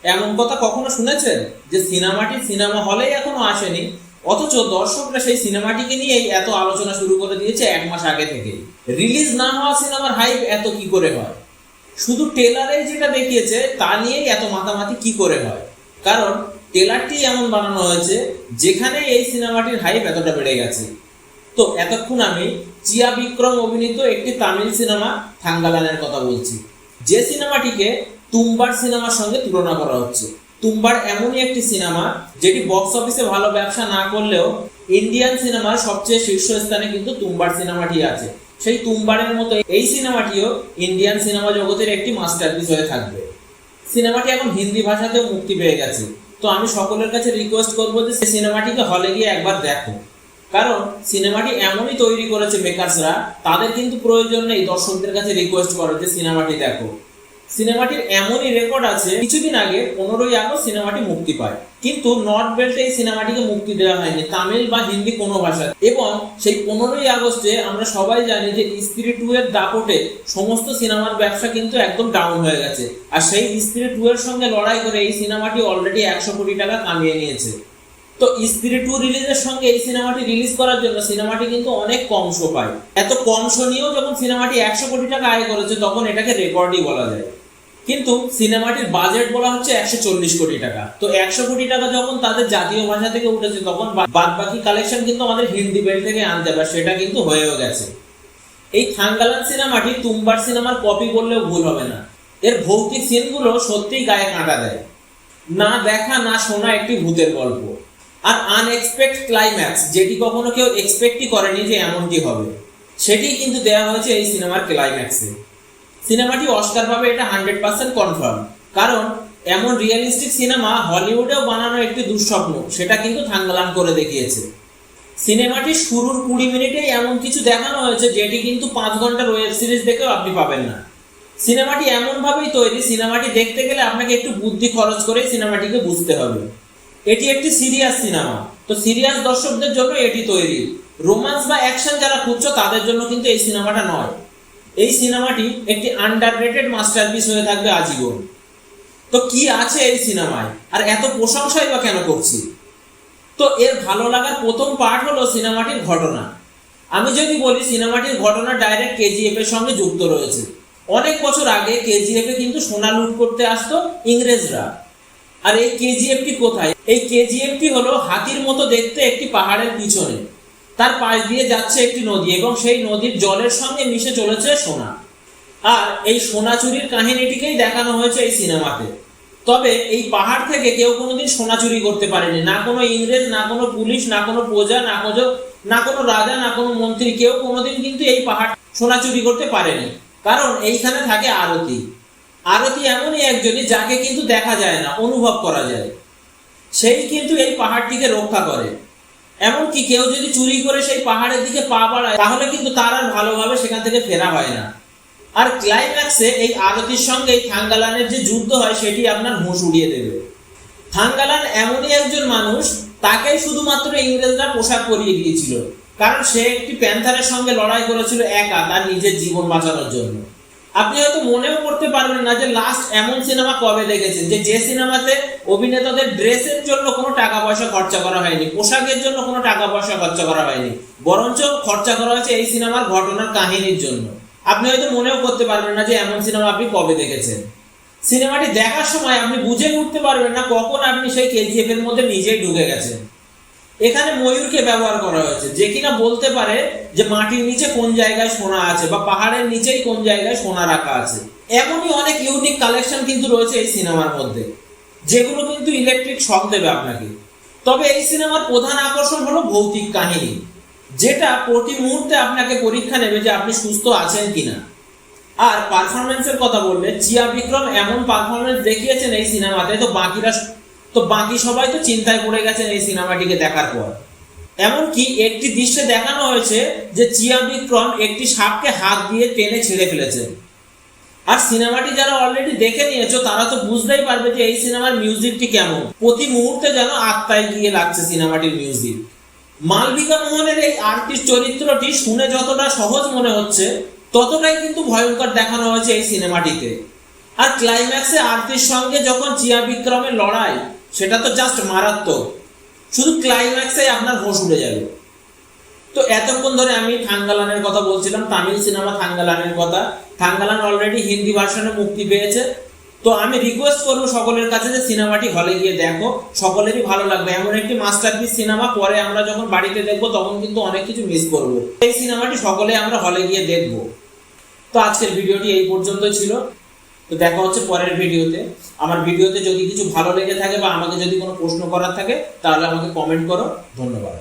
এমন কথা কখনো শুনেছেন যে সিনেমাটি সিনেমা হলেই এখনো আসেনি, অথচ দর্শকরা সেই সিনেমাটিকে নিয়েই এত আলোচনা শুরু করে দিয়েছে 1 মাস আগে থেকেই। রিলিজ না হওয়া সিনেমার হাইপ এত কি করে হয়? শুধু ট্রেলারে যেটা দেখিয়েছে তা নিয়েই এত মাতামাতি কি করে হয়? কারণ ট্রেলারটি এমন বানানো হয়েছে যেখানে এই সিনেমাটির হাইপ এতটা বেড়ে গেছে। তো এতক্ষণ আমি চিয়া বিক্রম অভিনীত একটি তামিল সিনেমা থাঙ্গালানের কথা বলছি, যে সিনেমাটিকে তুম্বার সিনেমার সঙ্গে তুলনা করা হচ্ছে। তুম্বার এমনই একটি সিনেমা যেটি বক্স অফিসে ভালো ব্যবসা না করলেও ইন্ডিয়ান সিনেমার সবচেয়ে শীর্ষস্থানে কিন্তু তুম্বার সিনেমাটি আছে। সেই তুম্বারের মতো এই সিনেমাটিও ইন্ডিয়ান সিনেমা জগতের একটি মাস্টারপিস হয়ে থাকবে। সিনেমাটি এখন হিন্দি ভাষাতেও মুক্তি পেয়ে গেছে। তো আমি সকলের কাছে রিকোয়েস্ট করবো যে সিনেমাটিকে হলে গিয়ে একবার দেখো, কারণ সিনেমাটি এমনই তৈরি করেছে মেকার্সরা, তাদের কিন্তু প্রয়োজন নেই দর্শকদের কাছে রিকোয়েস্ট করে যে সিনেমাটি দেখো। সিনেমাটির এমনই রেকর্ড আছে, কিছুদিন আগে 15ই আগস্ট সিনেমাটি মুক্তি পায়, কিন্তু নর্থ বেল্টে এই সিনেমাটিকে মুক্তি দেওয়া হয়নি তামিল বা হিন্দি কোনো ভাষা। এবং সেই 15ই আগস্টে আমরা সবাই জানি যে স্ত্রী 2 এর দাপটে সমস্ত সিনেমার ব্যবসা কিন্তু একদম ডাউন হয়ে গেছে। আর সেই স্ত্রী 2 এর সঙ্গে লড়াই করে এই সিনেমাটি অলরেডি 100 কোটি টাকা কামিয়ে নিয়েছে। তো স্ত্রী 2 রিলিজের সঙ্গে এই সিনেমাটি রিলিজ করার জন্য সিনেমাটি কিন্তু অনেক কম শো পায়। এত কম শো নিয়েও যখন সিনেমাটি 100 কোটি টাকা আয় করেছে তখন এটাকে রেকর্ডই বলা যায়। কিন্তু সিনেমাটির বাজেট বলা হচ্ছে 140 কোটি টাকা। তো 100 কোটি টাকা যখন তাদের জাতীয় ভাষা থেকে উঠেছে তখন বাদ বাকি কালেকশন কিন্তু আমাদের হিন্দি বেল্ট থেকে আনতে হবে, সেটা কিন্তু হয়েও গেছে। এই থাঙ্গালান সিনেমাটি তুম্বার সিনেমার কপি বললেও ভুল হবে না। এর ভৌতিক সিনগুলো সত্যিই গায়ে কাঁটা দেয়। না দেখা না শোনা একটি ভূতের গল্প, আর আনএক্সপেক্ট ক্লাইম্যাক্স, যেটি কখনো কেউ এক্সপেক্টই করেনি যে এমনটি হবে, সেটি কিন্তু দেওয়া হয়েছে এই সিনেমার ক্লাইম্যাক্সে। সিনেমাটি অস্কার পাবে এটা 100% কনফার্ম, কারণ এমন রিয়েলিস্টিক সিনেমা হলিউডেও বানানো একটি দুঃস্বপ্ন, সেটা কিন্তু থাঙ্গালান করে দেখিয়েছে। সিনেমাটি শুরুর 20 মিনিটেই এমন কিছু দেখানো হয়েছে যেটি কিন্তু 5 ঘন্টার ওয়েব সিরিজ দেখেও আপনি পাবেন না। সিনেমাটি এমনভাবেই তৈরি, সিনেমাটি দেখতে গেলে আপনাকে একটু বুদ্ধি খরচ করে সিনেমাটিকে বুঝতে হবে। এটি একটি সিরিয়াস সিনেমা, তো সিরিয়াস দর্শকদের জন্য এটি তৈরি। রোম্যান্স বা অ্যাকশন যারা খুঁজছো তাদের জন্য কিন্তু এই সিনেমাটা নয়। এই সিনেমাটি একটি আন্ডাররেটেড মাস্টারপিস হয়ে থাকবে আজীবন। তো কি আছে এই সিনেমায়, আর এত প্রশংসাই বা কেন করছি? তো এর ভালো লাগার প্রথম পার্ট হলো সিনেমাটির ঘটনা। আমি যদি বলি সিনেমাটির ঘটনা ডাইরেক্ট কেজিএফ এর সঙ্গে যুক্ত রয়েছে। অনেক বছর আগে কেজিএফ এ কিন্তু সোনা লুট করতে আসতো ইংরেজরা। আর এই কেজিএফটি কোথায়? এই কেজিএফটি হলো হাতির মতো দেখতে একটি পাহাড়ের পিছনে, তার পাশ দিয়ে যাচ্ছে একটি নদী এবং সেই নদীর জলের সঙ্গে মিশে চলেছে সোনা। আর এই সোনা চুরির কাহিনীটিকেই দেখানো হয়েছে এই সিনেমাতে। তবে এই পাহাড় থেকে কেউ কোনোদিন সোনা চুরি করতে পারেনি, না কোনো ইংরেজ, না কোনো পুলিশ, না কোনো প্রজা, না কোনো রাজা, না কোনো মন্ত্রী, কেউ কোনোদিন কিন্তু এই পাহাড় সোনা চুরি করতে পারেনি। কারণ এইখানে থাকে আরতি। আরতি এমনই একজনই যাকে কিন্তু দেখা যায় না, অনুভব করা যায়। সেই কিন্তু এই পাহাড়টিকে রক্ষা করে। এমনকি কেউ যদি চুরি করে সেই পাহাড়ের দিকে পা বাড়ায় তাহলে কিন্তু তার আর ভালোভাবে সেখান থেকে ফেরা হয় না। আর ক্লাইম্যাক্সে এই আরতির সঙ্গে এই থাঙ্গালানের যে যুদ্ধ হয় সেটি আপনার হুঁশ উড়িয়ে দেবে। থাঙ্গালান এমনই একজন মানুষ, তাকেই শুধুমাত্র ইংরেজরা পোশাক পরিয়ে দিয়েছিল, কারণ সে একটি প্যান্থারের সঙ্গে লড়াই করেছিল একা তার নিজের জীবন বাঁচানোর জন্য। আপনি হয়তো মনেও করতে পারবেন না যে লাস্ট এমন সিনেমা কবে দেখেছেন যে সিনেমাতে অভিনেতাদের ড্রেসের জন্য কোনো টাকা পয়সা খরচা করা হয়নি, পোশাকের জন্য কোনো টাকা পয়সা খরচা করা হয়নি, বরঞ্চ খরচা করা হয়েছে এই সিনেমার ঘটনার কাহিনীর জন্য। আপনি হয়তো মনেও করতে পারবেন না যে এমন সিনেমা আপনি কবে দেখেছেন। সিনেমাটি দেখার সময় আপনি বুঝে উঠতে পারবেন না কখন আপনি সেই কেজিএফ এর মধ্যে নিজেই ঢুকে গেছেন। এখানে ময়ূরকে ব্যবহার করা হয়েছে, যে কিনা বলতে পারে যে মাটির নিচে কোন জায়গায় সোনা আছে বা পাহাড়ের নিচেই কোন জায়গায় সোনা রাখা আছে। এমনই অনেক ইউনিক কালেকশন কিন্তু রয়েছে এই সিনেমার মধ্যে, যেগুলো কিন্তু ইলেকট্রিক শক দেবে আপনাকে। তবে এই সিনেমার প্রধান আকর্ষণ হলো ভৌতিক কাহিনী, যেটা প্রতি মুহূর্তে আপনাকে পরীক্ষা নেবে যে আপনি সুস্থ আছেন কিনা। আর পারফরমেন্সের কথা বললে চিয়া বিক্রম এমন পারফরমেন্স দেখিয়েছেন এই সিনেমাতে, তো বাকি সবাই তো চিন্তায় পড়ে গেছেন এই সিনেমাটিকে দেখার পর। এমনকি একটি দৃশ্যে দেখানো হয়েছে যে চিয়া বিক্রম একটি সাপকে হাত দিয়ে টেনে ছিঁড়ে ফেলেছে। আর সিনেমাটি যারা অলরেডি দেখে নিয়েছো তারা তো বুঝতেই পারবে যে এই সিনেমার মিউজিকটি কেমন। প্রতি মুহূর্তে যেন আত্মায় গিয়ে লাগছে সিনেমাটির মিউজিক। মালবিকা মোহনের এই আর্টিস্ট চরিত্রটি শুনে যতটা সহজ মনে হচ্ছে ততটাই কিন্তু ভয়ঙ্কর দেখানো হয়েছে এই সিনেমাটিতে। আর ক্লাইম্যাক্সে আরতির সঙ্গে যখন চিয়া বিক্রমের লড়াই, সেটা তো জাস্ট মারাত্মক। শুধু ক্লাইম্যাক্সে আপনার হোশ উড়ে যাবে। তো এতক্ষণ ধরে আমি থাঙ্গালানের কথা বলছিলাম, তামিল সিনেমা থাঙ্গালানের কথা। থাঙ্গালান অলরেডি হিন্দি ভার্সনে মুক্তি পেয়েছে। তো আমি রিকোয়েস্ট করবো সকলের কাছে যে সিনেমাটি হলে গিয়ে দেখো, সকলেরই ভালো লাগবে। এমন একটি মাস্টারপিস সিনেমা, পরে আমরা যখন বাড়িতে দেখবো তখন কিন্তু অনেক কিছু মিস করবো। এই সিনেমাটি সকলে আমরা হলে গিয়ে দেখবো। তো আজকের ভিডিওটি এই পর্যন্তই ছিল। তো দেখা হচ্ছে পরের ভিডিওতে। আমার ভিডিওতে যদি কিছু ভালো লেগে থাকে বা আমাকে যদি কোনো প্রশ্ন করার থাকে তাহলে আমাকে কমেন্ট করো। ধন্যবাদ।